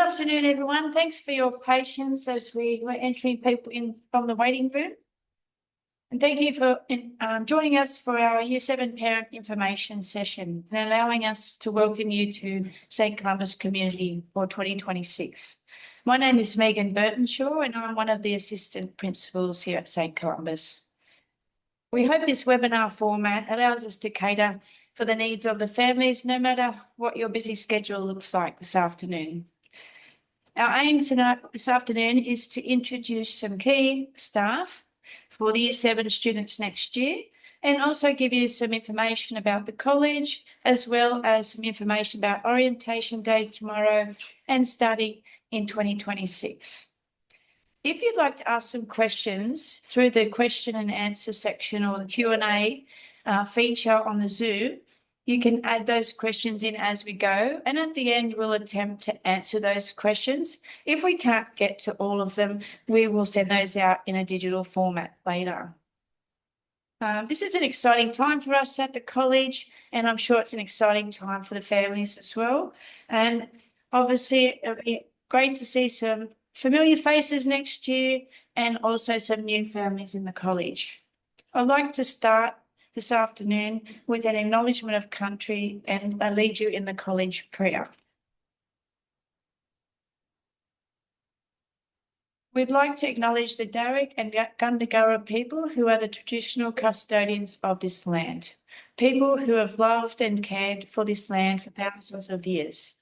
afternoon, everyone. Thanks for your patience as we were entering people in from the waiting room. And thank you for joining us for our Year 7 Parent Information Session and allowing us to welcome you to St Columba's community for 2026. My name is Megan Burtonshaw and I'm one of the assistant principals here at St Columba's. We hope this webinar format allows us to cater for the needs of the families, no matter what your busy schedule looks like this afternoon. Our aim this afternoon is to introduce some key staff for the Year 7 students next year and also give you some information about the college as well as some information about orientation day tomorrow and starting in 2026. If you'd like to ask some questions through the question and answer section or the Q&A feature on the Zoom, you can add those questions in as we go, and at the end, we'll attempt to answer those questions. If we can't get to all of them, we will send those out in a digital format later. This is an exciting time for us at the college, and I'm sure it's an exciting time for the families as well. And obviously, it'll be great to see some familiar faces next year and also some new families in the college. I'd like to start this afternoon with an acknowledgement of country and I lead you in the college prayer. We'd like to acknowledge the Darug and Gundungurra people who are the traditional custodians of this land, people who have loved and cared for this land for thousands of years.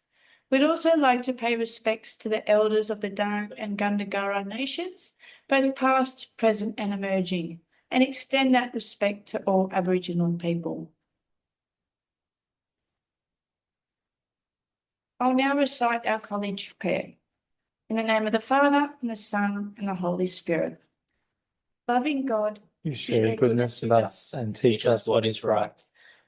We'd also like to pay respects to the elders of the Darug and Gundungurra nations, both past, present and emerging, and extend that respect to all Aboriginal people. I'll now recite our college prayer. In the name of the Father, and the Son, and the Holy Spirit. Loving God, You share goodness with us and teach us what is right.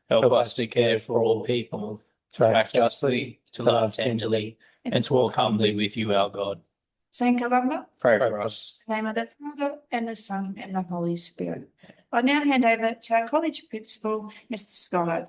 Help us to care for all people, to act justly, to love tenderly, and to walk humbly with you, our God. St Columba, Pray for us. in the name of the Father, and the Son, and the Holy Spirit. I now hand over to our college principal, Mr. Scotto.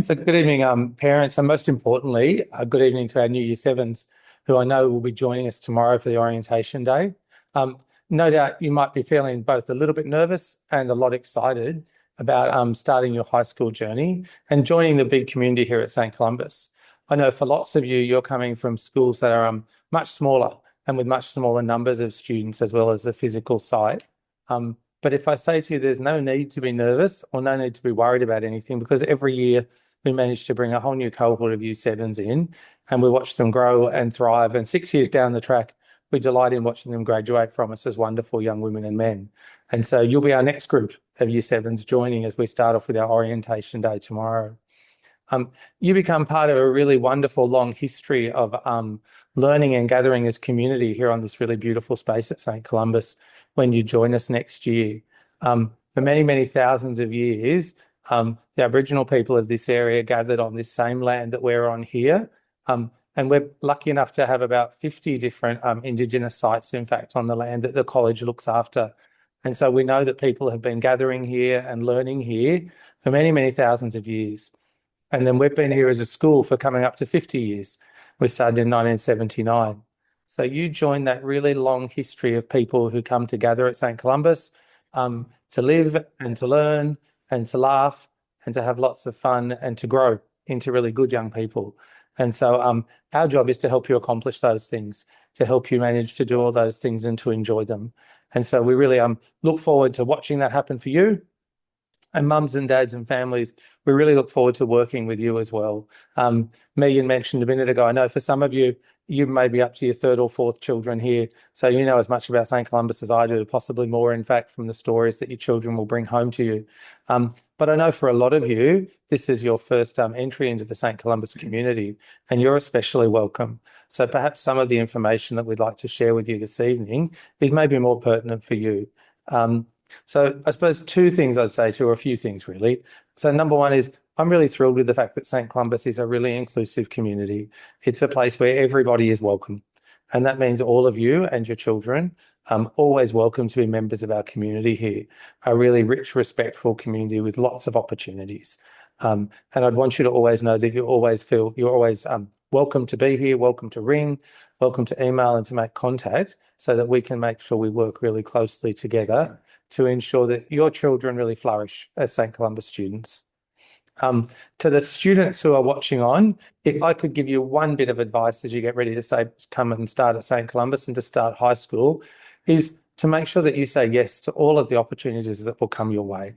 So good evening, parents, and most importantly, good evening to our new Year 7s, who I know will be joining us tomorrow for the orientation day. No doubt you might be feeling both a little bit nervous and a lot excited about starting your high school journey and joining the big community here at St Columba's. I know for lots of you, you're coming from schools that are much smaller and with much smaller numbers of students as well as the physical site. But if I say to you, there's no need to be nervous or no need to be worried about anything, because every year we manage to bring a whole new cohort of Year 7s in and we watch them grow and thrive. And 6 years down the track, we delight in watching them graduate from us as wonderful young women and men. And so you'll be our next group of Year 7s joining as we start off with our orientation day tomorrow. You become part of a really wonderful long history of learning and gathering as community here on this really beautiful space at St Columba's when you join us next year. For many, many thousands of years, the Aboriginal people of this area gathered on this same land that we're on here. And we're lucky enough to have about 50 different Indigenous sites, in fact, on the land that the college looks after. And so we know that people have been gathering here and learning here for many, many thousands of years. And then we've been here as a school for coming up to 50 years. We started in 1979. So you join that really long history of people who come together at St Columba's to live and to learn and to laugh and to have lots of fun and to grow into really good young people. And so our job is to help you accomplish those things, to help you manage to do all those things and to enjoy them. And so we really look forward to watching that happen for you. And mums and dads and families, we really look forward to working with you as well. Megan mentioned a minute ago, I know for some of you, you may be up to your third or fourth children here. So you know as much about St Columba's as I do, possibly more, in fact, from the stories that your children will bring home to you. But I know for a lot of you, this is your first entry into the St Columba's community, and you're especially welcome. So perhaps some of the information that we'd like to share with you this evening is maybe more pertinent for you. So I suppose two things I'd say to, or a few things really. So number one is I'm really thrilled with the fact that St Columba's is a really inclusive community. It's a place where everybody is welcome. And that means all of you and your children always welcome to be members of our community here, a really rich, respectful community with lots of opportunities. And I'd want you to always know that you always feel you're always welcome to be here, welcome to ring, welcome to email and to make contact so that we can make sure we work really closely together to ensure that your children really flourish as St. Columba students. To the students who are watching on, if I could give you one bit of advice as you get ready to say, come and start at St. Columba's and to start high school, is to make sure that you say yes to all of the opportunities that will come your way.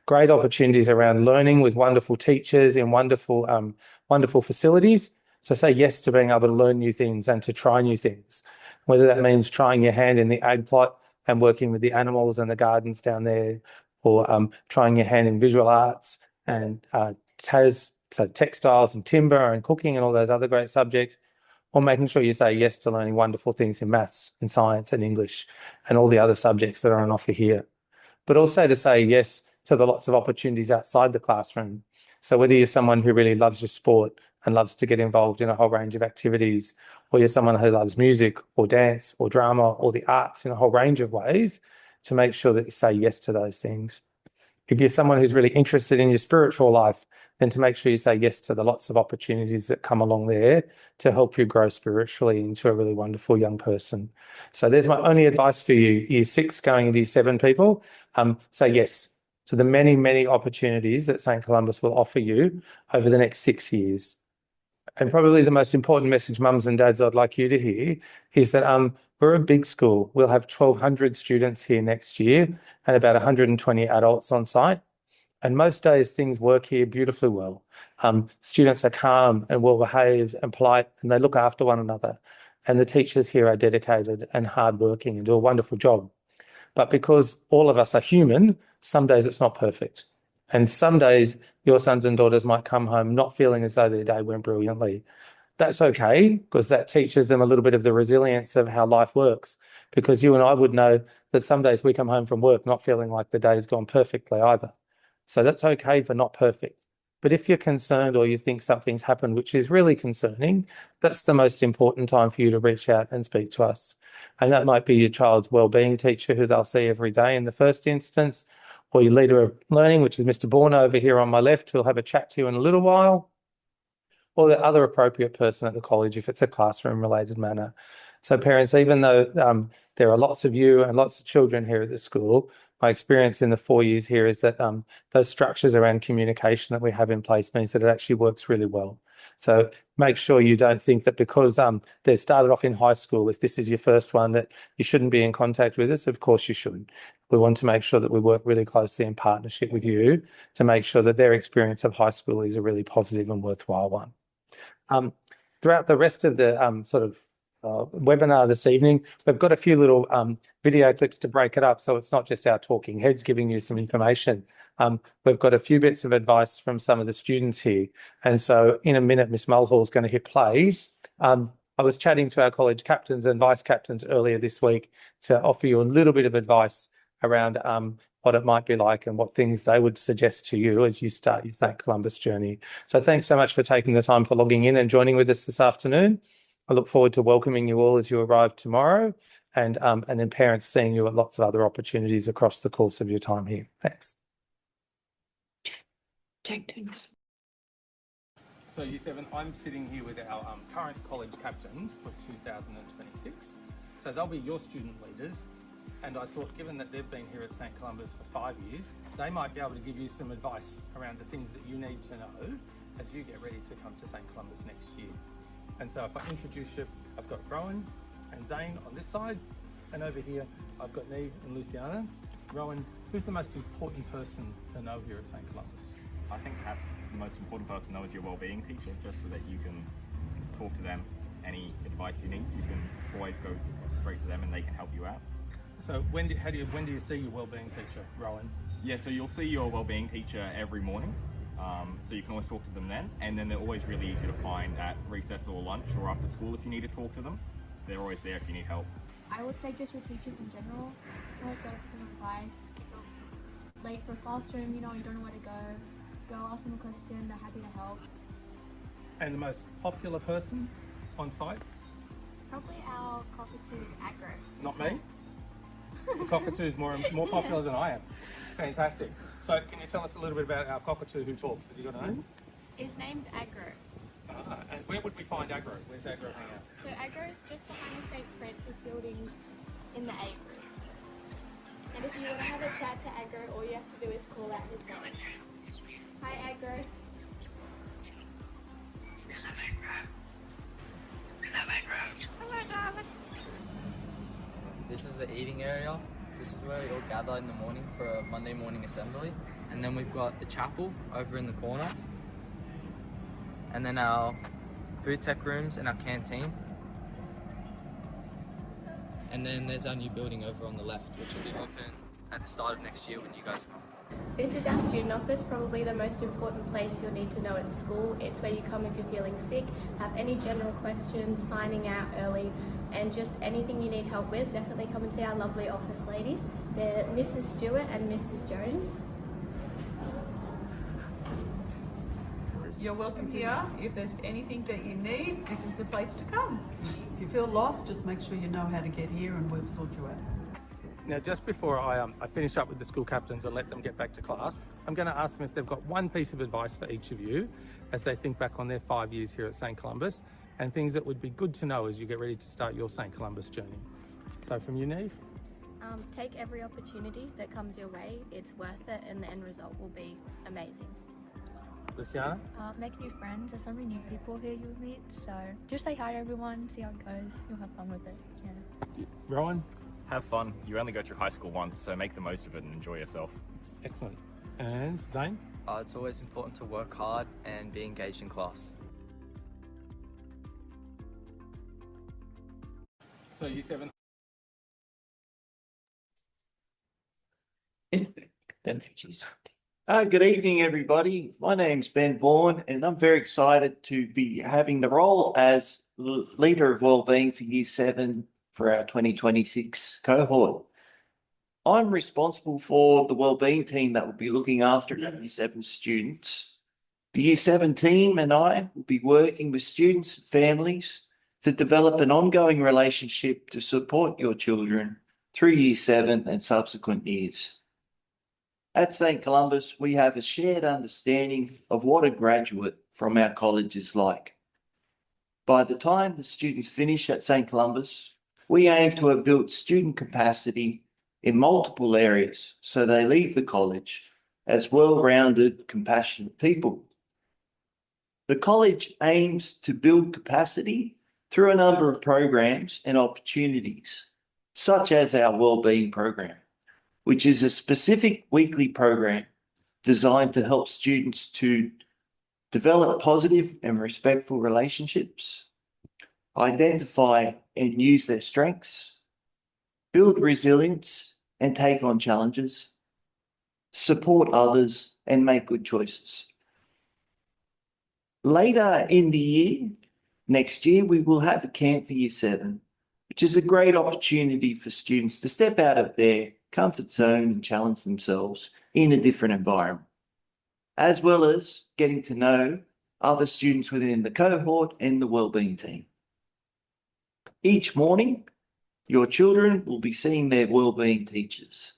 Great opportunities around learning with wonderful teachers in wonderful facilities. So say yes to being able to learn new things and to try new things, whether that means trying your hand in the ag plot and working with the animals and the gardens down there, or trying your hand in visual arts and so textiles and timber and cooking and all those other great subjects, or making sure you say yes to learning wonderful things in maths and science and English and all the other subjects that are on offer here. But also to say yes to the lots of opportunities outside the classroom. So whether you're someone who really loves your sport and loves to get involved in a whole range of activities, or you're someone who loves music or dance or drama or the arts in a whole range of ways, to make sure that you say yes to those things. If you're someone who's really interested in your spiritual life, then to make sure you say yes to the lots of opportunities that come along there to help you grow spiritually into a really wonderful young person. So there's my only advice for you, year 6 going into year 7 people. Say yes to the many, many opportunities that St. Columba's will offer you over the next 6 years. And probably the most important message, mums and dads, I'd like you to hear is that we're a big school. We'll have 1,200 students here next year and about 120 adults on site. And most days things work here beautifully well. Students are calm and well behaved and polite, and they look after one another. And the teachers here are dedicated and hardworking and do a wonderful job. But because all of us are human, some days it's not perfect. And some days your sons and daughters might come home not feeling as though their day went brilliantly. That's okay, because that teaches them a little bit of the resilience of how life works. Because you and I would know that some days we come home from work not feeling like the day's gone perfectly either. So that's okay for not perfect. But if you're concerned or you think something's happened, which is really concerning, that's the most important time for you to reach out and speak to us. And that might be your child's wellbeing teacher who they'll see every day in the first instance, or your leader of learning, which is Mr. Borna over here on my left, who'll have a chat to you in a little while, or the other appropriate person at the college if it's a classroom-related matter. So parents, even though there are lots of you and lots of children here at the school, my experience in the 4 years here is that those structures around communication that we have in place means that it actually works really well. So make sure you don't think that because they've started off in high school, if this is your first one, that you shouldn't be in contact with us. Of course you should. We want to make sure that we work really closely in partnership with you to make sure that their experience of high school is a really positive and worthwhile one. Throughout the rest of the webinar this evening, we've got a few little video clips to break it up, so it's not just our talking heads giving you some information. We've got a few bits of advice from some of the students here, and so in a minute Miss Mulhall is going to hit play. I was chatting to our college captains and vice captains earlier this week to offer you a little bit of advice around what it might be like and what things they would suggest to you as you start your St. Columba's journey. So thanks so much for taking the time for logging in and joining with us this afternoon. I look forward to welcoming you all as you arrive tomorrow, and then parents seeing you at lots of other opportunities across the course of your time here. Thanks. So year 7, I'm sitting here with our current college captains for 2026. So they'll be your student leaders. And I thought, given that they've been here at St. Columba's for 5 years, they might be able to give you some advice around the things that you need to know as you get ready to come to St. Columba's next year. And so if I introduce you, I've got Rowan and Zane on this side, and over here I've got Neve and Luciana. Rowan, who's the most important person to know here at St. Columba's? I think perhaps the most important person to know is your wellbeing teacher, just so that you can talk to them. Any advice you need, you can always go straight to them and they can help you out. So when do you see your wellbeing teacher, Rowan? Yeah, so you'll see your wellbeing teacher every morning. So you can always talk to them then, and then they're always really easy to find at recess or lunch or after school if you need to talk to them. They're always there if you need help. I would say just your teachers in general. You can always go for advice. If you're late for a classroom, you don't know where to go ask them a question, they're happy to help. And the most popular person on site? Probably our cockatoo aggro. Not me? The cockatoo is more popular than I am. Fantastic. So can you tell us a little bit about our cockatoo who talks? Has he got a name? His name's Aggro. And where would we find Agro? Where's Agro hang out? So Agro is just behind the St. Francis building in the 8th room. And if you want to have a chat to Agro, all you have to do is call out his name. Hi Agro. This is the eating area. This is where we all gather in the morning for a Monday morning assembly. And then we've got the chapel over in the corner. And then our food tech rooms and our canteen. And then there's our new building over on the left, which will be open at the start of next year when you guys come. This is our student office, probably the most important place you'll need to know at school. It's where you come if you're feeling sick, have any general questions, signing out early, and just anything you need help with, definitely come and see our lovely office ladies. They're Mrs. Stewart and Mrs. Jones. You're welcome here. If there's anything that you need, this is the place to come. If you feel lost, just make sure you know how to get here and we'll sort you out. Now, just before I finish up with the school captains and let them get back to class, I'm going to ask them if they've got one piece of advice for each of you as they think back on their 5 years here at St. Columbus and things that would be good to know as you get ready to start your St. Columbus journey. So from you, Neve? Take every opportunity that comes your way. It's worth it and the end result will be amazing. Luciana? Make new friends. There's so many new people here you'll meet. So just say hi to everyone, see how it goes. You'll have fun with it. Yeah. Rowan? Have fun. You only go through high school once, so make the most of it and enjoy yourself. Excellent. And Zane? It's always important to work hard and be engaged in class. So year 7. Good evening, everybody. My name's Ben Vaughan, and I'm very excited to be having the role as Leader of Wellbeing for Year 7 for our 2026 cohort. I'm responsible for the wellbeing team that will be looking after our Year 7 students. The Year 7 team and I will be working with students and families to develop an ongoing relationship to support your children through Year 7 and subsequent years. At St. Columbus, we have a shared understanding of what a graduate from our college is like. By the time the students finish at St. Columbus, we aim to have built student capacity in multiple areas so they leave the college as well-rounded, compassionate people. The college aims to build capacity through a number of programs and opportunities, such as our wellbeing program, which is a specific weekly program designed to help students to develop positive and respectful relationships, identify and use their strengths, build resilience and take on challenges, support others and make good choices. Later in the year, next year, we will have a camp for Year 7, which is a great opportunity for students to step out of their comfort zone and challenge themselves in a different environment, as well as getting to know other students within the cohort and the wellbeing team. Each morning, your children will be seeing their wellbeing teachers.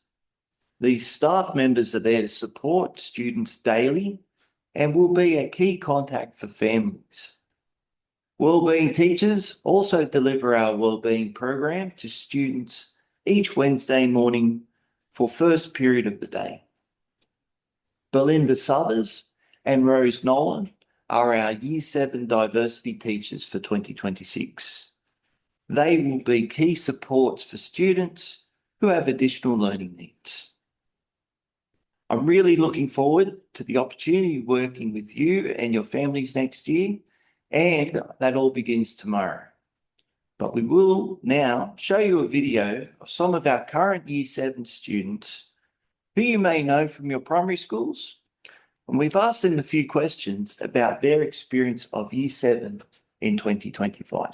These staff members are there to support students daily and will be a key contact for families. Wellbeing teachers also deliver our wellbeing program to students each Wednesday morning for first period of the day. Belinda Suthers and Rose Nolan are our Year 7 diversity teachers for 2026. They will be key supports for students who have additional learning needs. I'm really looking forward to the opportunity of working with you and your families next year, and that all begins tomorrow. But we will now show you a video of some of our current Year 7 students who you may know from your primary schools. And we've asked them a few questions about their experience of Year 7 in 2025.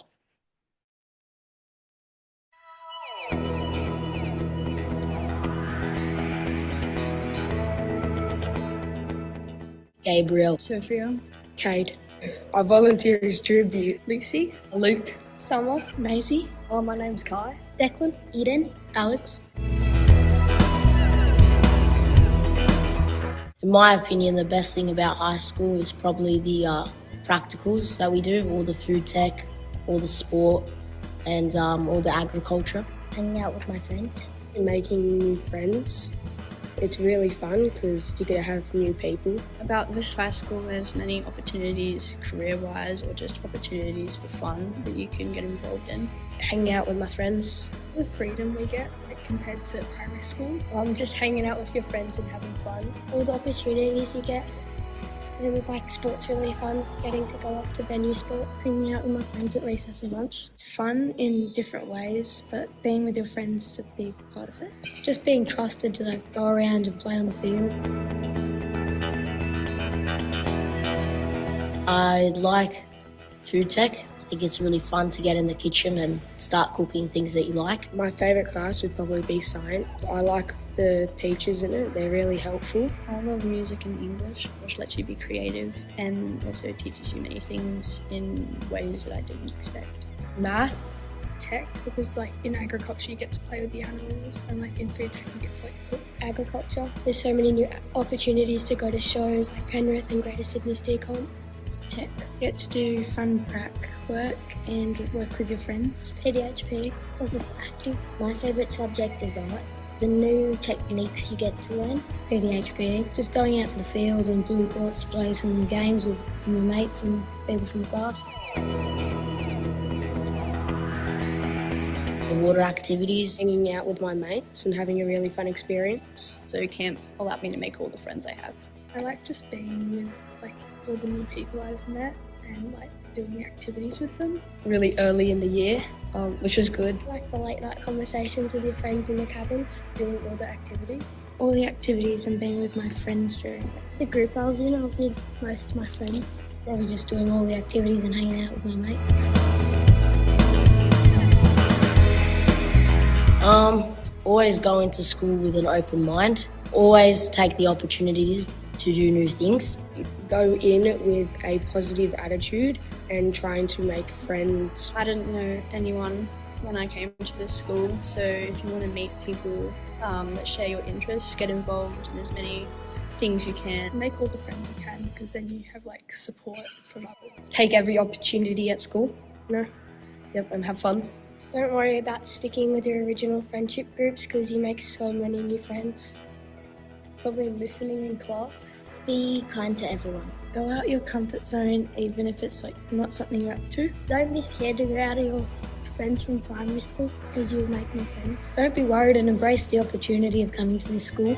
Gabriel, Sophia, Cade, I volunteer as tribute. Lucy, Luke, Summer, Maisie, my name's Kai, Declan, Eden, Alex. In my opinion, the best thing about high school is probably the practicals that we do, all the food tech, all the sport, and all the agriculture. Hanging out with my friends. And making new friends. It's really fun because you get to have new people. About this high school, there's many opportunities career-wise or just opportunities for fun that you can get involved in. Hanging out with my friends. The freedom we get compared to primary school. Just hanging out with your friends and having fun. All the opportunities you get. And like sport's really fun, getting to go off to venue sport. Hanging out with my friends at recess and lunch. It's fun in different ways, but being with your friends is a big part of it. Just being trusted to like go around and play on the field. I like food tech. I think it's really fun to get in the kitchen and start cooking things that you like. My favourite class would probably be science. I like the teachers in it, they're really helpful. I love music and English, which lets you be creative and also teaches you many things in ways that I didn't expect. Math, tech, because like in agriculture you get to play with the animals, and like in food tech you get to like cook. Agriculture, there's so many new opportunities to go to shows like Penrith and Greater Sydney Steer Comp. Tech, get to do fun prac work and work with your friends. PDHP, because it's active. My favourite subject is art. The new techniques you get to learn. PDHP, just going out to the field and blue courts to play some games with my mates and people from the class. The water activities, hanging out with my mates and having a really fun experience. So camp allowed me to make all the friends I have. I like just being with like all the new people I've met and like doing activities with them. Really early in the year, which was good. Like the late night conversations with your friends in the cabins. Doing all the activities. All the activities and being with my friends during the group I was with most of my friends. Probably just doing all the activities and hanging out with my mates. Always going to school with an open mind. Always take the opportunities to do new things. Go in with a positive attitude and trying to make friends. I didn't know anyone when I came to this school, so if you want to meet people that share your interests, get involved in as many things you can. Make all the friends you can, because then you have like support from others. Take every opportunity at school. And have fun. Don't worry about sticking with your original friendship groups because you make so many new friends. Probably listening in class. Be kind to everyone. Go out your comfort zone, even if it's like not something you're up to. Don't be scared to go out of your friends from primary school because you'll make new friends. Don't be worried and embrace the opportunity of coming to this school.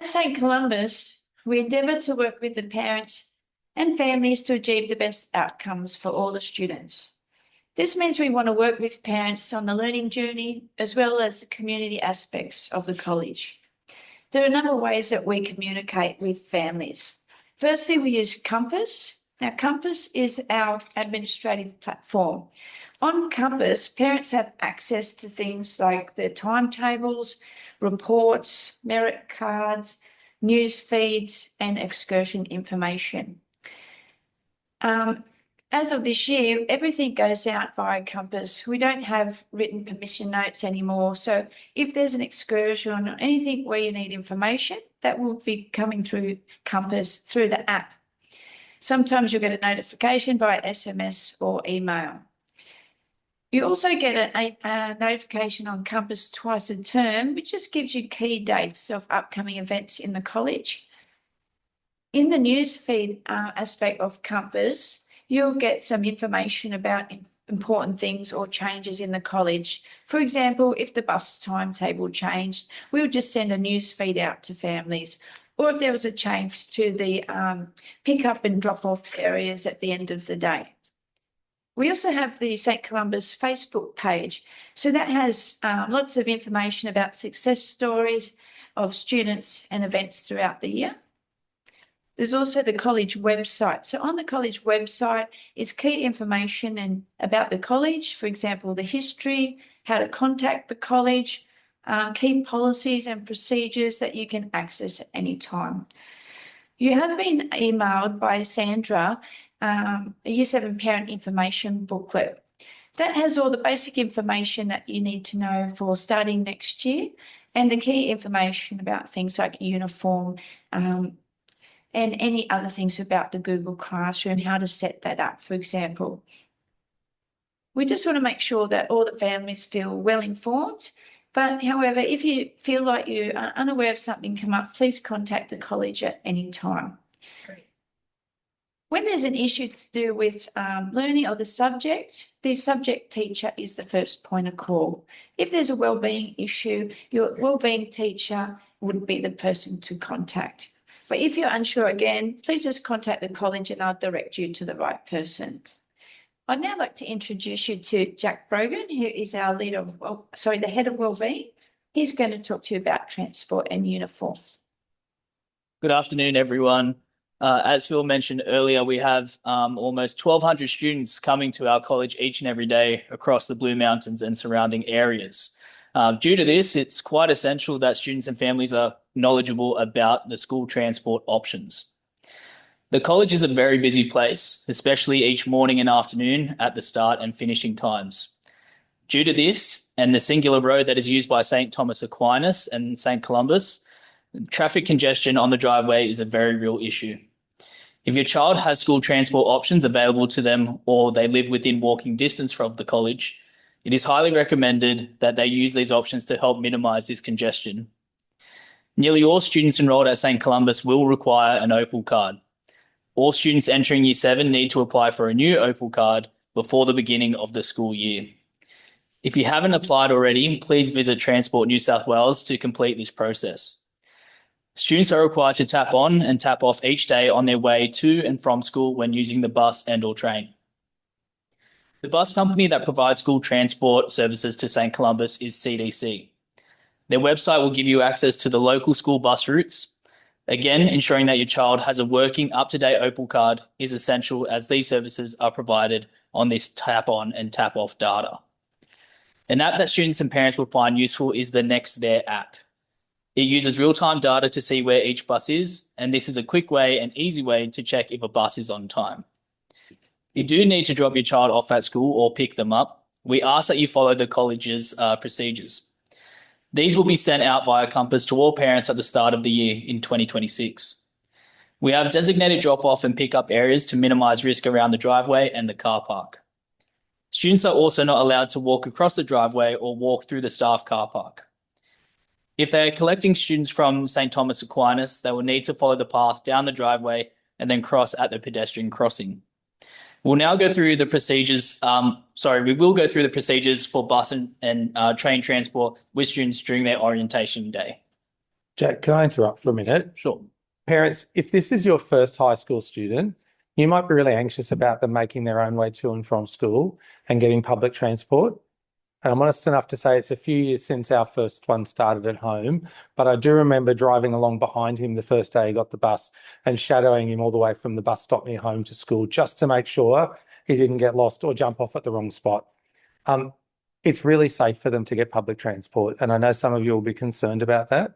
At St. Columba's, we endeavour to work with the parents and families to achieve the best outcomes for all the students. This means we want to work with parents on the learning journey as well as the community aspects of the college. There are a number of ways that we communicate with families. Firstly, we use Compass. Now, Compass is our administrative platform. On Compass, parents have access to things like the timetables, reports, merit cards, news feeds, and excursion information. As of this year, everything goes out via Compass. We don't have written permission notes anymore. So if there's an excursion or anything where you need information, that will be coming through Compass through the app. Sometimes you'll get a notification via SMS or email. You also get a notification on Compass twice a term, which just gives you key dates of upcoming events in the college. In the newsfeed aspect of Compass, you'll get some information about important things or changes in the college. For example, if the bus timetable changed, we'll just send a newsfeed out to families. Or if there was a change to the pick up and drop off areas at the end of the day. We also have the St. Columba's Facebook page. So that has lots of information about success stories of students and events throughout the year. There's also the college website. So on the college website is key information about the college, for example, the history, how to contact the college, key policies and procedures that you can access at any time. You have been emailed by Sandra a Year 7 parent information booklet. That has all the basic information that you need to know for starting next year and the key information about things like uniform and any other things about the Google Classroom, how to set that up, for example. We just want to make sure that all the families feel well informed. But however, if you feel like you are unaware of something come up, please contact the college at any time. When there's an issue to do with learning or the subject teacher is the first point of call. If there's a wellbeing issue, your wellbeing teacher would be the person to contact. But if you're unsure again, please just contact the college and I'll direct you to the right person. I'd now like to introduce you to Jack Brogan, who is our the head of wellbeing. He's going to talk to you about transport and uniforms. Good afternoon, everyone. As Phil mentioned earlier, we have almost 1,200 students coming to our college each and every day across the Blue Mountains and surrounding areas. Due to this, it's quite essential that students and families are knowledgeable about the school transport options. The college is a very busy place, especially each morning and afternoon at the start and finishing times. Due to this and the singular road that is used by St. Thomas Aquinas and St. Columbus, traffic congestion on the driveway is a very real issue. If your child has school transport options available to them or they live within walking distance from the college, it is highly recommended that they use these options to help minimize this congestion. Nearly all students enrolled at St. Columbus will require an Opal card. All students entering Year 7 need to apply for a new Opal card before the beginning of the school year. If you haven't applied already, please visit Transport New South Wales to complete this process. Students are required to tap on and tap off each day on their way to and from school when using the bus and/or train. The bus company that provides school transport services to St. Columbus is CDC. Their website will give you access to the local school bus routes. Again, ensuring that your child has a working up-to-date Opal card is essential as these services are provided on this tap-on and tap-off data. An app that students and parents will find useful is the Next There app. It uses real-time data to see where each bus is, and this is a quick way and easy way to check if a bus is on time. If you do need to drop your child off at school or pick them up, we ask that you follow the college's procedures. These will be sent out via Compass to all parents at the start of the year in 2026. We have designated drop-off and pick-up areas to minimise risk around the driveway and the car park. Students are also not allowed to walk across the driveway or walk through the staff car park. If they are collecting students from St. Thomas Aquinas, they will need to follow the path down the driveway and then cross at the pedestrian crossing. We'll now go through the procedures. We will go through the procedures for bus and train transport with students during their orientation day. Jack, can I interrupt for a minute? Sure. Parents, if this is your first high school student, you might be really anxious about them making their own way to and from school and getting public transport. And I'm honest enough to say it's a few years since our first one started at home, but I do remember driving along behind him the first day he got the bus and shadowing him all the way from the bus stop near home to school just to make sure he didn't get lost or jump off at the wrong spot. It's really safe for them to get public transport, and I know some of you will be concerned about that.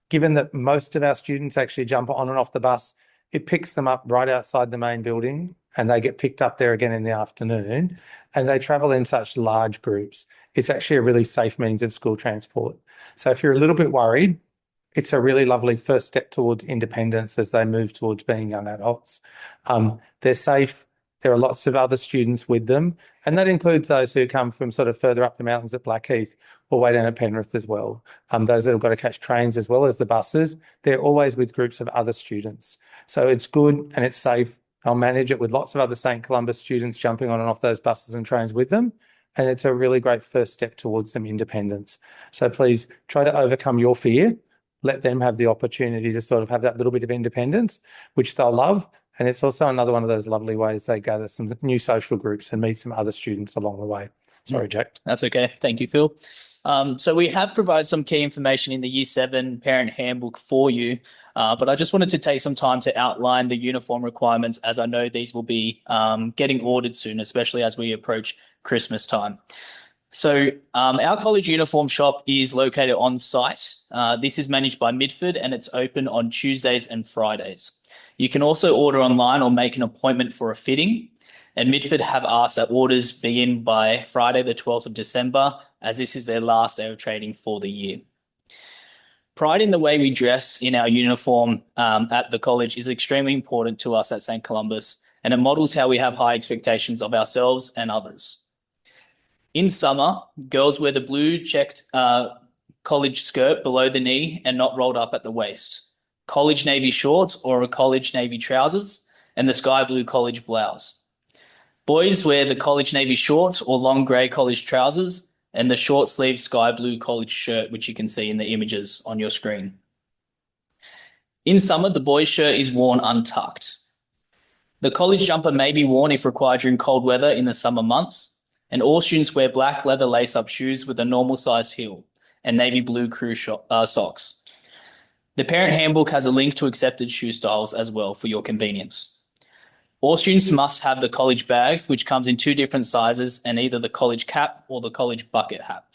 Given that most of our students actually jump on and off the bus, it picks them up right outside the main building and they get picked up there again in the afternoon, and they travel in such large groups. It's actually a really safe means of school transport. So if you're a little bit worried, it's a really lovely first step towards independence as they move towards being young adults. They're safe. There are lots of other students with them, and that includes those who come from sort of further up the mountains at Blackheath or way down at Penrith as well. Those that have got to catch trains as well as the buses, they're always with groups of other students. So it's good and it's safe. I'll manage it with lots of other St. Columbus students jumping on and off those buses and trains with them. And it's a really great first step towards some independence. So please try to overcome your fear. Let them have the opportunity to sort of have that little bit of independence, which they'll love. And it's also another one of those lovely ways they gather some new social groups and meet some other students along the way. Sorry, Jack. That's okay. Thank you, Phil. So we have provided some key information in the Year 7 parent handbook for you, but I just wanted to take some time to outline the uniform requirements, as I know these will be getting ordered soon, especially as we approach Christmas time. So our college uniform shop is located on site. This is managed by Midford and it's open on Tuesdays and Fridays. You can also order online or make an appointment for a fitting. And Midford have asked that orders begin by Friday the 12th of December, as this is their last day of trading for the year. Pride in the way we dress in our uniform at the college is extremely important to us at St. Columba's, and it models how we have high expectations of ourselves and others. In summer, girls wear the blue checked college skirt below the knee and not rolled up at the waist, college navy shorts or a college navy trousers, and the sky blue college blouse. Boys wear the college navy shorts or long grey college trousers and the short sleeve sky blue college shirt, which you can see in the images on your screen. In summer, the boys' shirt is worn untucked. The college jumper may be worn if required during cold weather in the summer months, and all students wear black leather lace-up shoes with a normal sized heel and navy blue crew socks. The parent handbook has a link to accepted shoe styles as well for your convenience. All students must have the college bag, which comes in 2 different sizes, and either the college cap or the college bucket hat.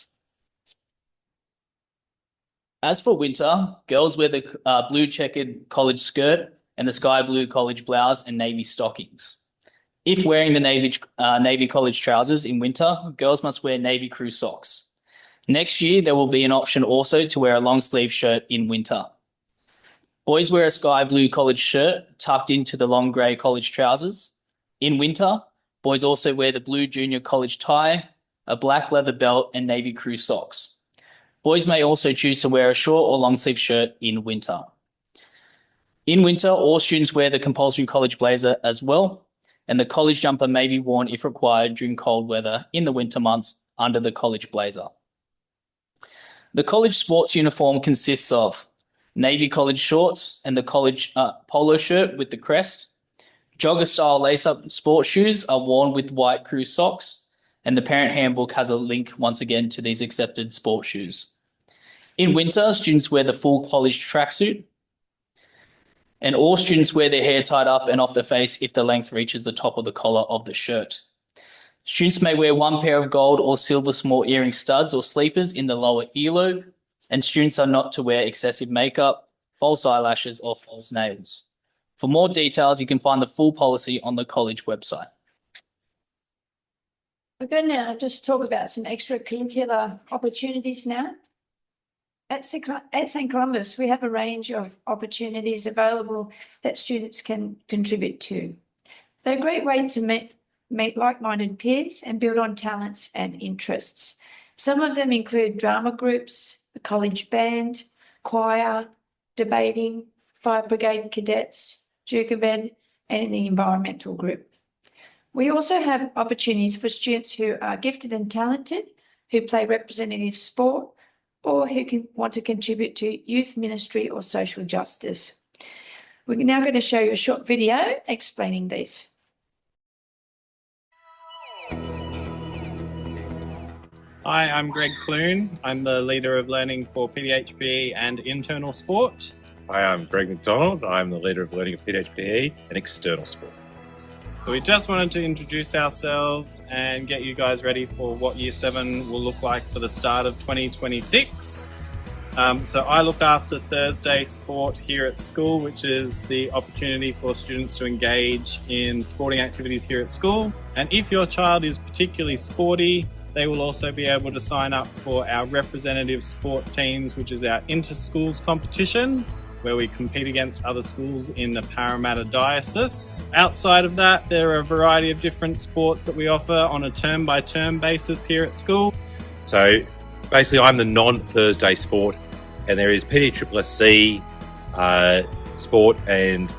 As for winter, girls wear the blue checkered college skirt and the sky blue college blouse and navy stockings. If wearing the navy college trousers in winter, girls must wear navy crew socks. Next year, there will be an option also to wear a long sleeve shirt in winter. Boys wear a sky blue college shirt tucked into the long grey college trousers. In winter, boys also wear the blue junior college tie, a black leather belt and navy crew socks. Boys may also choose to wear a short or long sleeve shirt in winter. In winter, all students wear the compulsory college blazer as well, and the college jumper may be worn if required during cold weather in the winter months under the college blazer. The college sports uniform consists of navy college shorts and the college polo shirt with the crest. Jogger-style lace-up sports shoes are worn with white crew socks, and the parent handbook has a link once again to these accepted sports shoes. In winter, students wear the full college tracksuit, and all students wear their hair tied up and off the face if the length reaches the top of the collar of the shirt. Students may wear 1 pair of gold or silver small earring studs or sleepers in the lower earlobe, and students are not to wear excessive makeup, false eyelashes, or false nails. For more details, you can find the full policy on the college website. We're going to now just talk about some extracurricular opportunities now. At St. Columba's, we have a range of opportunities available that students can contribute to. They're a great way to meet like-minded peers and build on talents and interests. Some of them include drama groups, the college band, choir, debating, fire brigade cadets, Duke band, and the environmental group. We also have opportunities for students who are gifted and talented, who play representative sport, or who want to contribute to youth ministry or social justice. We're now going to show you a short video explaining these. Hi, I'm Greg Clune. I'm the leader of learning for PDHPE and internal sport. Hi, I'm Greg McDonald. I'm the leader of learning of PDHPE and external sport. So we just wanted to introduce ourselves and get you guys ready for what Year 7 will look like for the start of 2026. So I look after Thursday sport here at school, which is the opportunity for students to engage in sporting activities here at school. And if your child is particularly sporty, they will also be able to sign up for our representative sport teams, which is our inter-schools competition, where we compete against other schools in the Parramatta Diocese. Outside of that, there are a variety of different sports that we offer on a term-by-term basis here at school. So basically, I'm the non-Thursday sport, and there is PDSSC sport and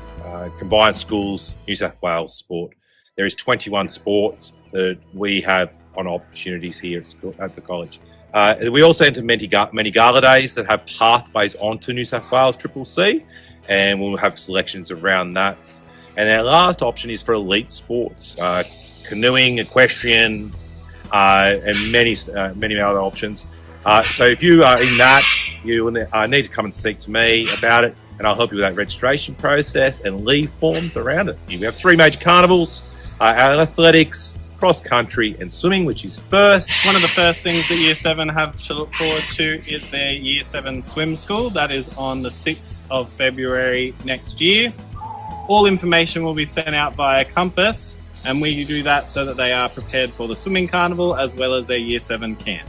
combined schools New South Wales sport. There is 21 sports that we have on opportunities here at school, at the college. We also enter many gala days that have pathways onto New South Wales CCC, and we'll have selections around that. And our last option is for elite sports, canoeing, equestrian, and many other options. So if you are in that, you need to come and speak to me about it, and I'll help you with that registration process and leave forms around it. We have 3 major carnivals, our athletics, cross country and swimming, which is first. One of the first things that Year 7 have to look forward to is their Year 7 swim school. That is on the 6th of February next year. All information will be sent out via Compass, and we do that so that they are prepared for the swimming carnival as well as their Year 7 camp.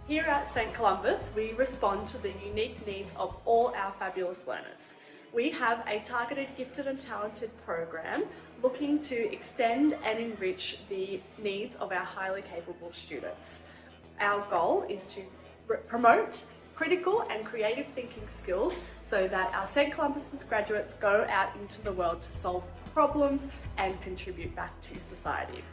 Here at St Columbus, we respond to the unique needs of all our fabulous learners. We have a targeted gifted and talented program looking to extend and enrich the needs of our highly capable students. Our goal is to promote critical and creative thinking skills so that our St Columbus graduates go out into the world to solve problems and contribute back to society.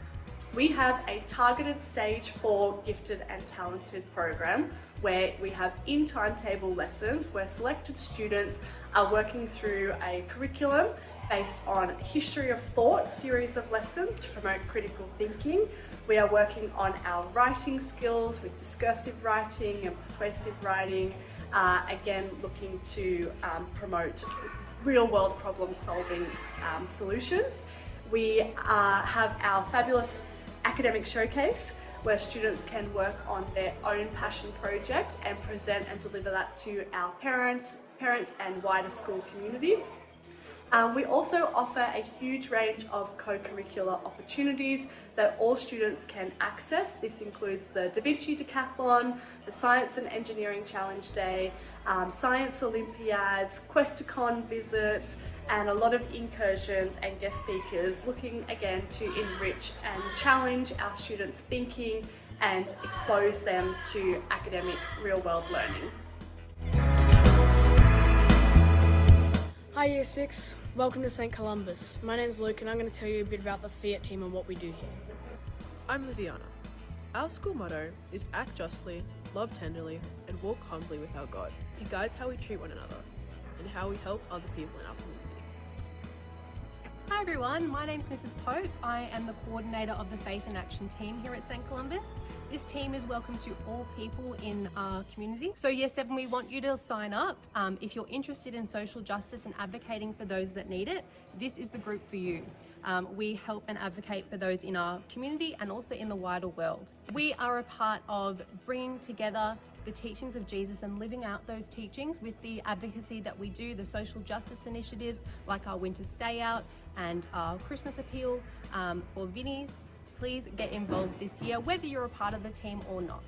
We have a targeted stage 4 gifted and talented program where we have in timetable lessons where selected students are working through a curriculum based on history of thought series of lessons to promote critical thinking. We are working on our writing skills with discursive writing and persuasive writing, again looking to promote real world problem solving solutions. We have our fabulous academic showcase where students can work on their own passion project and present and deliver that to our parents and wider school community. We also offer a huge range of co-curricular opportunities that all students can access. This includes the Da Vinci Decathlon, the Science and Engineering Challenge Day, Science Olympiads, Questacon visits, and a lot of incursions and guest speakers looking again to enrich and challenge our students' thinking and expose them to academic real-world learning. Hi Year 6, welcome to St Columbus. My name is Luke and I'm going to tell you a bit about the Fiat team and what we do here. I'm Liviana. Our school motto is act justly, love tenderly, and walk humbly with our God. It guides how we treat one another and how we help other people in our community. Hi everyone, my name's Mrs. Pope. I am the coordinator of the Faith and Action team here at St Columbus. This team is welcome to all people in our community. So Year 7, we want you to sign up. If you're interested in social justice and advocating for those that need it, this is the group for you. We help and advocate for those in our community and also in the wider world. We are a part of bringing together the teachings of Jesus and living out those teachings with the advocacy that we do, the social justice initiatives like our Winter Stay Out and our Christmas Appeal for Vinnies. Please get involved this year, whether you're a part of the team or not.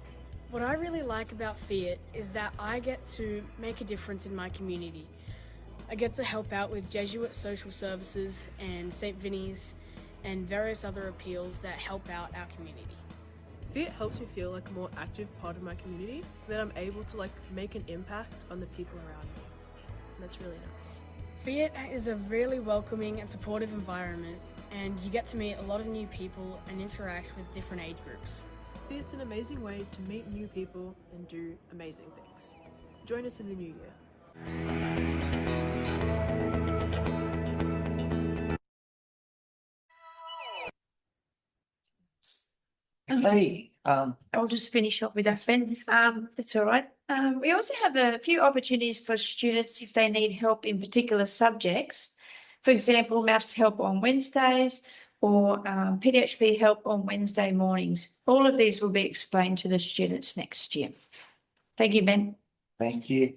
What I really like about Fiat is that I get to make a difference in my community. I get to help out with Jesuit social services and St. Vinny's and various other appeals that help out our community. Fiat helps me feel like a more active part of my community, that I'm able to make an impact on the people around me. And that's really nice. Fiat is a really welcoming and supportive environment, and you get to meet a lot of new people and interact with different age groups. Fiat's an amazing way to meet new people and do amazing things. Join us in the new year. Hey, I'll just finish off with that, Ben. That's all right. We also have a few opportunities for students if they need help in particular subjects. For example, maths help on Wednesdays or PDHP help on Wednesday mornings. All of these will be explained to the students next year. Thank you, Ben. thank you.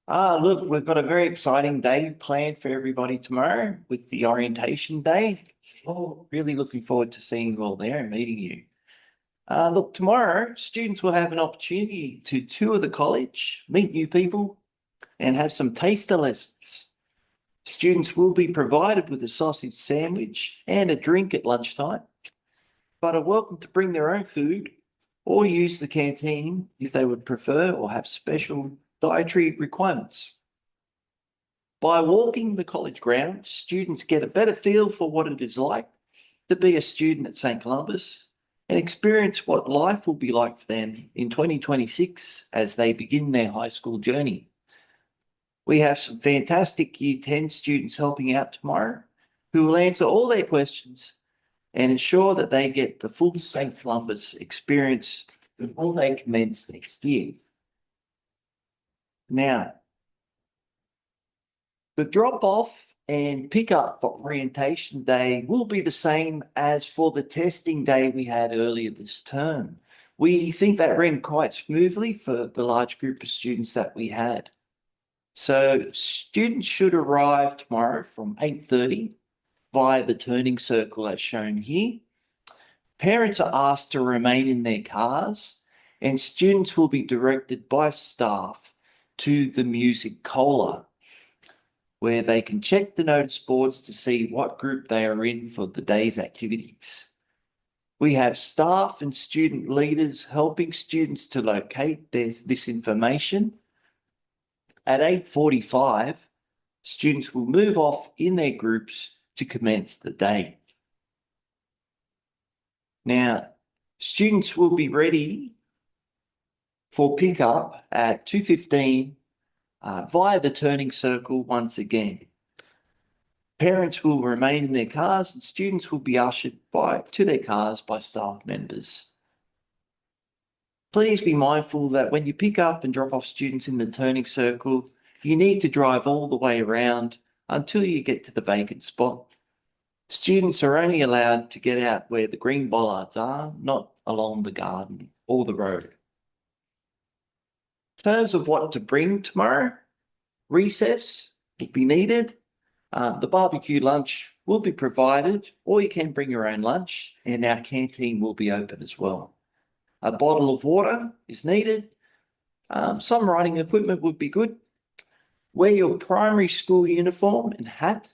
Look, we've got a very exciting day planned for everybody tomorrow with the orientation day. Oh, really looking forward to seeing you all there and meeting you. Look, tomorrow students will have an opportunity to tour the college, meet new people, and have some taster lessons. Students will be provided with a sausage sandwich and a drink at lunchtime, but are welcome to bring their own food or use the canteen if they would prefer or have special dietary requirements. By walking the college grounds, students get a better feel for what it is like to be a student at St Columbus and experience what life will be like for them in 2026 as they begin their high school journey. We have some fantastic Year 10 students helping out tomorrow who will answer all their questions and ensure that they get the full St Columbus experience before they commence next year. Now, the drop-off and pick-up for orientation day will be the same as for the testing day we had earlier this term. We think that ran quite smoothly for the large group of students that we had. So students should arrive tomorrow from 8:30 via the turning circle as shown here. Parents are asked to remain in their cars, and students will be directed by staff to the music cola, where they can check the notice boards to see what group they are in for the day's activities. We have staff and student leaders helping students to locate this information. At 8:45, students will move off in their groups to commence the day. Now, students will be ready for pickup at 2:15 via the turning circle once again. Parents will remain in their cars and students will be ushered to their cars by staff members. Please be mindful that when you pick up and drop off students in the turning circle, you need to drive all the way around until you get to the vacant spot. Students are only allowed to get out where the green bollards are, not along the garden or the road. In terms of what to bring tomorrow, recess will be needed. The barbecue lunch will be provided, or you can bring your own lunch, and our canteen will be open as well. A bottle of water is needed. Some writing equipment would be good. Wear your primary school uniform and hat.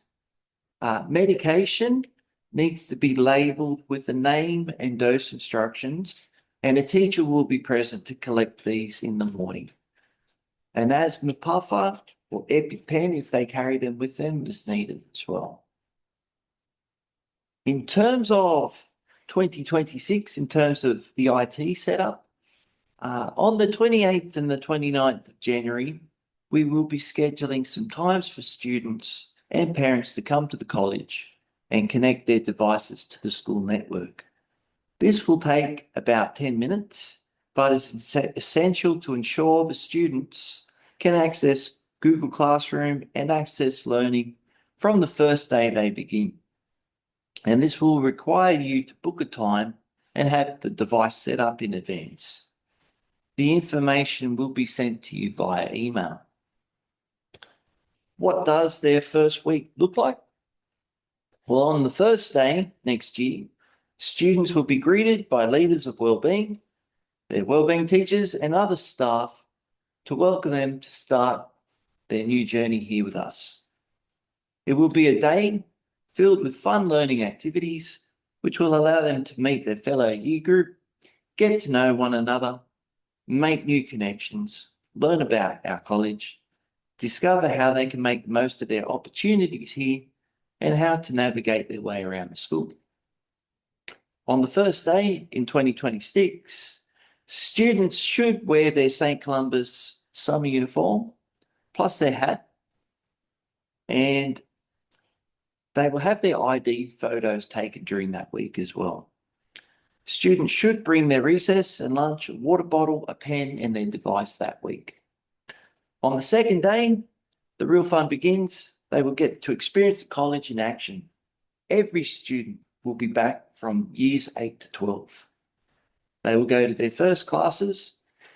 Medication needs to be labelled with the name and dose instructions, and a teacher will be present to collect these in the morning. An asthma puffer or EpiPen, if they carry them with them, is needed as well. In terms of 2026, in terms of the IT setup, on the 28th and the 29th of January, we will be scheduling some times for students and parents to come to the college and connect their devices to the school network. This will take about 10 minutes, but is essential to ensure the students can access Google Classroom and access learning from the first day they begin. And this will require you to book a time and have the device set up in advance. The information will be sent to you via email. What does their first week look like? Well, on the first day next year, students will be greeted by leaders of wellbeing, their wellbeing teachers and other staff to welcome them to start their new journey here with us. It will be a day filled with fun learning activities, which will allow them to meet their fellow year group, get to know one another, make new connections, learn about our college, discover how they can make the most of their opportunities here, and how to navigate their way around the school. On the first day in 2026, students should wear their St. Columba's summer uniform, plus their hat, and they will have their ID photos taken during that week as well. Students should bring their recess and lunch, a water bottle, a pen, and their device that week. On the second day, the real fun begins. They will get to experience the college in action. Every student will be back from years 8 to 12. They will go to their first classes,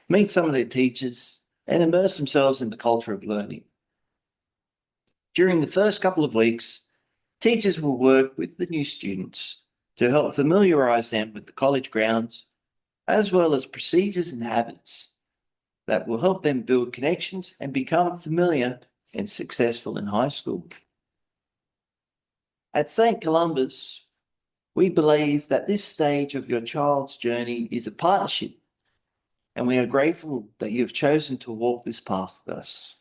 meet some of their teachers, and immerse themselves in the culture of learning. During the first couple of weeks, teachers will work with the new students to help familiarise them with the college grounds, as well as procedures and habits that will help them build connections and become familiar and successful in high school. At St. Columba's, we believe that this stage of your child's journey is a partnership, and we are grateful that you have chosen to walk this path with us.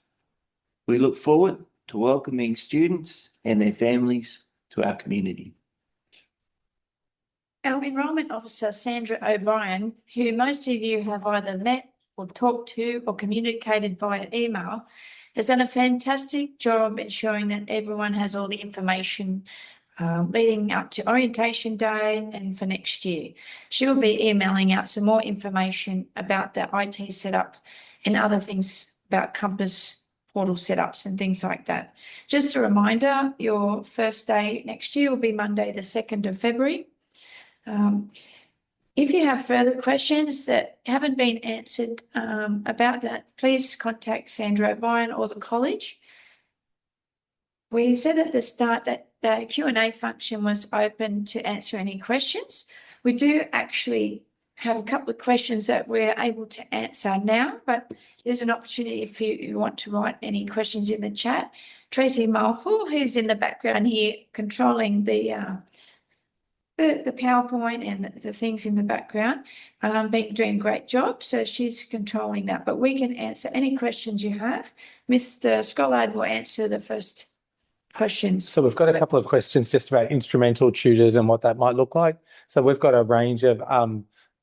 We look forward to welcoming students and their families to our community. Our Enrolment Officer, Sandra O'Brien, who most of you have either met or talked to or communicated via email, has done a fantastic job ensuring that everyone has all the information leading up to orientation day and for next year. She will be emailing out some more information about the IT setup and other things about Compass portal setups and things like that. Just a reminder, your first day next year will be Monday, the 2nd of February. If you have further questions that haven't been answered about that, please contact Sandra O'Brien or the college. We said at the start that the Q&A function was open to answer any questions. We do actually have a couple of questions that we're able to answer now, but there's an opportunity if you want to write any questions in the chat. Tracy Mulhall, who's in the background here controlling the PowerPoint and the things in the background, doing a great job. So she's controlling that, but we can answer any questions you have. Mr. Scollard will answer the first questions. So we've got a couple of questions just about instrumental tutors and what that might look like. So we've got a range of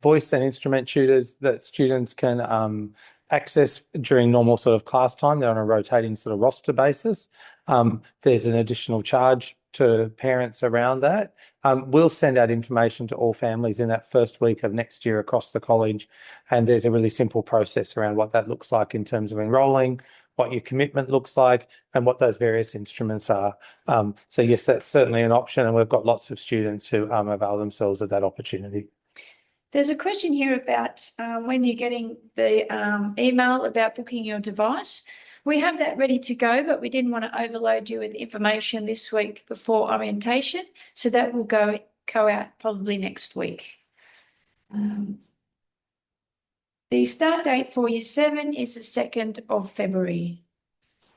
voice and instrument tutors that students can access during normal sort of class time. They're on a rotating sort of roster basis. There's an additional charge to parents around that. We'll send out information to all families in that first week of next year across the college. And there's a really simple process around what that looks like in terms of enrolling, what your commitment looks like, and what those various instruments are. So yes, that's certainly an option, and we've got lots of students who avail themselves of that opportunity. There's a question here about when you're getting the email about booking your device. We have that ready to go, but we didn't want to overload you with information this week before orientation, so that will go out probably next week. The start date for Year 7 is the 2nd of February.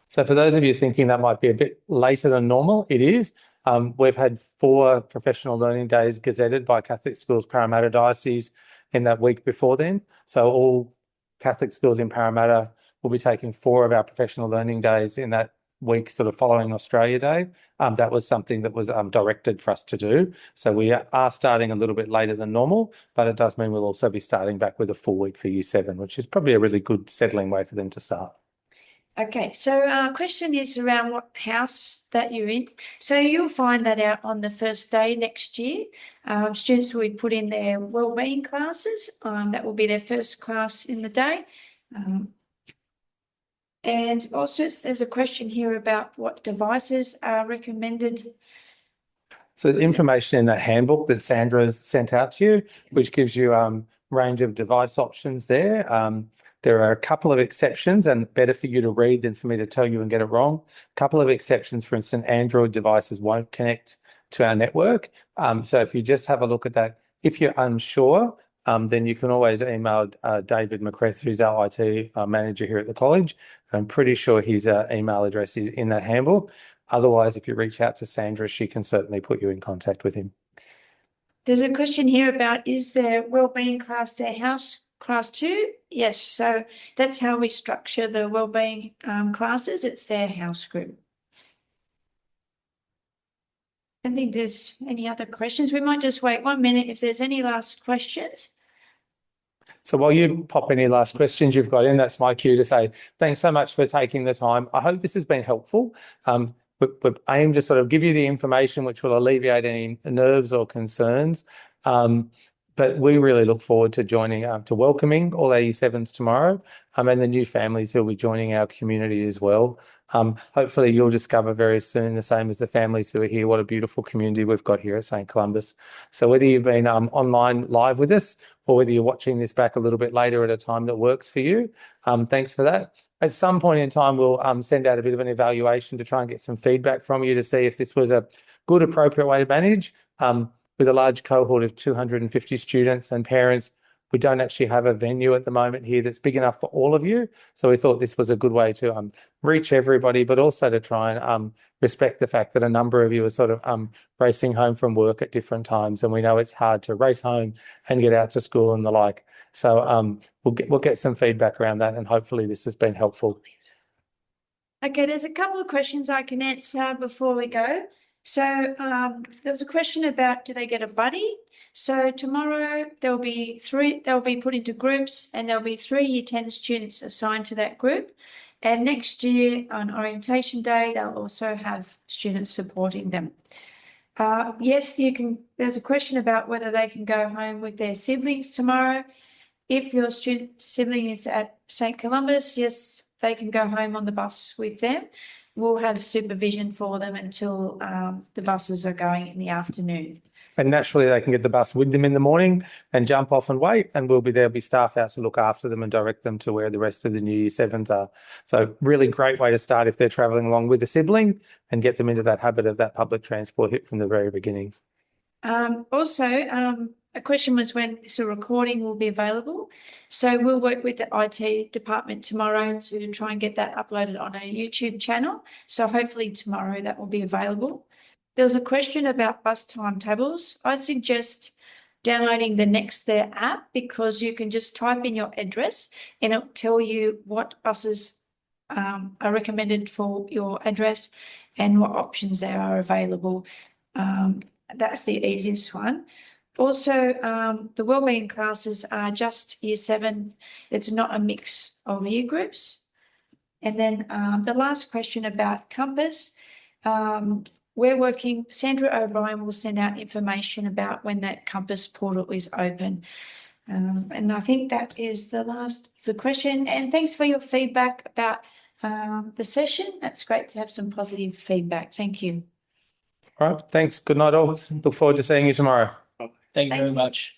So for those of you thinking that might be a bit later than normal, it is. We've had 4 professional learning days gazetted by Catholic Schools Parramatta Diocese in that week before then. So all Catholic schools in Parramatta will be taking 4 of our professional learning days in that week sort of following Australia Day. That was something that was directed for us to do. So we are starting a little bit later than normal, but it does mean we'll also be starting back with a full week for Year 7, which is probably a really good settling way for them to start. Okay, so our question is around what house that you're in. So you'll find that out on the first day next year. Students will be put in their wellbeing classes. That will be their first class in the day. And also there's a question here about what devices are recommended. So the information in that handbook that Sandra has sent out to you, which gives you a range of device options there. There are a couple of exceptions, and better for you to read than for me to tell you and get it wrong. A couple of exceptions, for instance, Android devices won't connect to our network. So if you just have a look at that, if you're unsure, then you can always email David McCreth, who's our IT manager here at the college. I'm pretty sure his email address is in that handbook. Otherwise, if you reach out to Sandra, she can certainly put you in contact with him. There's a question here about, is their wellbeing class their house class 2? Yes, so that's how we structure the wellbeing classes. It's their house group. I don't think there's any other questions. We might just wait 1 minute if there's any last questions. So while you pop any last questions you've got in, that's my cue to say thanks so much for taking the time. I hope this has been helpful. We aim to sort of give you the information which will alleviate any nerves or concerns. But we really look forward to joining, to welcoming all our Year 7s tomorrow, and the new families who will be joining our community as well. Hopefully you'll discover very soon, the same as the families who are here, what a beautiful community we've got here at St. Columbus. So whether you've been online live with us, or whether you're watching this back a little bit later at a time that works for you, thanks for that. At some point in time, we'll send out a bit of an evaluation to try and get some feedback from you to see if this was a good, appropriate way to manage. With a large cohort of 250 students and parents, we don't actually have a venue at the moment here that's big enough for all of you. So we thought this was a good way to reach everybody, but also to try and respect the fact that a number of you are sort of racing home from work at different times. And we know it's hard to race home and get out to school and the like. So we'll get some feedback around that, and hopefully this has been helpful. Okay, there's a couple of questions I can answer before we go. So there's a question about, do they get a buddy? So tomorrow they'll be put into groups, and there'll be 3 Year 10 students assigned to that group. And next year on orientation day, they'll also have students supporting them. Yes, you can. There's a question about whether they can go home with their siblings tomorrow. If your sibling is at St. Columbus, yes, they can go home on the bus with them. we'll have supervision for them until the buses are going in the afternoon. And naturally, they can get the bus with them in the morning and jump off and wait, and there'll be staff out to look after them and direct them to where the rest of the new Year 7s are. So really great way to start if they're travelling along with a sibling and get them into that habit of that public transport hit from the very beginning. A question was when this recording will be available. So we'll work with the IT department tomorrow to try and get that uploaded on a YouTube channel. So hopefully tomorrow that will be available. There was a question about bus timetables. I suggest downloading the Next There app because you can just type in your address and it'll tell you what buses are recommended for your address and what options there are available. That's the easiest one. Also, the wellbeing classes are just Year 7. It's not a mix of year groups. And then the last question about Compass. We're working, Sandra O'Brien will send out information about when that Compass portal is open. And I think that is the question. And thanks for your feedback about the session. That's great to have some positive feedback. Thank you. All right, thanks. Good night all. Look forward to seeing you tomorrow. Thank you very much.